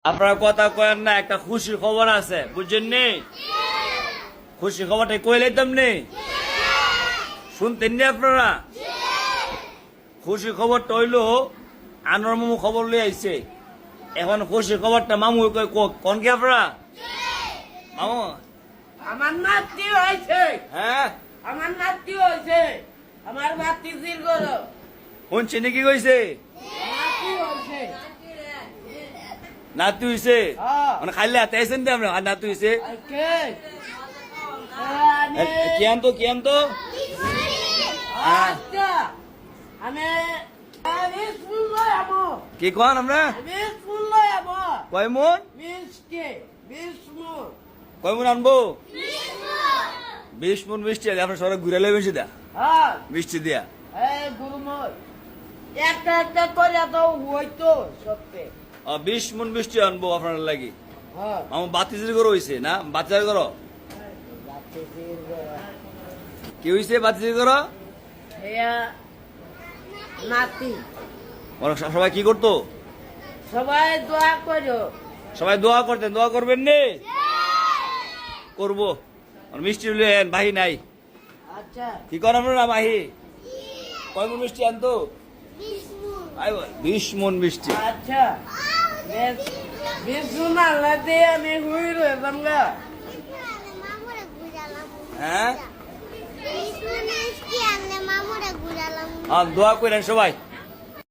আপনারা কথা কয়েন না, একটা খুশি খবর আছে, বুঝছেন নি? খুশি খবরটা কইলে তেমনি শুনতেন নি আপনারা? খুশি খবরটা হইলো আনোয়ার মামু খবর লই আইছে। এখন খুশি খবরটা মামু কোন কি আপনারা? মামু আমার নাতি হয়েছে, হ্যাঁ আমার নাতি হয়েছে, আমার ভাতিজির গরো শুনছি নাকি কইছে নাতি হয়েছে। নাতি হইছে? হ্যাঁ। মানে খাইলে হাতে আইছেন তো আমরা, আর নাতি হইছে কে? কি আনতো কি আনতো? আচ্ছা, আমি স্কুল লই আমো, কি কন আমরা? আমি স্কুল লই আমো, কয় মন? মিষ্টি, বিষ্ণু, কয় মন আনবো? 20 মন মিষ্টি আছে, আপনার সবাই ঘুরে লেবে দা হ্যাঁ, মিষ্টি দিয়া। এই গুরুময়, একটা একটা করে তো হইতো সত্যি। 20 মন মিষ্টি আনবো আপনার লাগি। হ্যাঁ, আমার বাতিজির ঘর হইছে না? বাতিজার ঘর ভাতিজির গরো, কি হইছে? বাতিজির ঘর এয়া নাতি, সবাই কি করতো? সবাই দোয়া করো। সবাই দোয়া করতেন, দোয়া করবেন নি? করবো। আর মিষ্টি লইলেন, বাহি নাই। আচ্ছা, কি করেন আপনারা বাহি? কয় মন মিষ্টি আনতো? 20 মন মিষ্টি। আচ্ছা, বিষ্ণু মাল্লা দিয়ে আমি হুই রয়েলাম গা। হ্যাঁ মামুরা ঘুরালাম দোয়া করেন সবাই।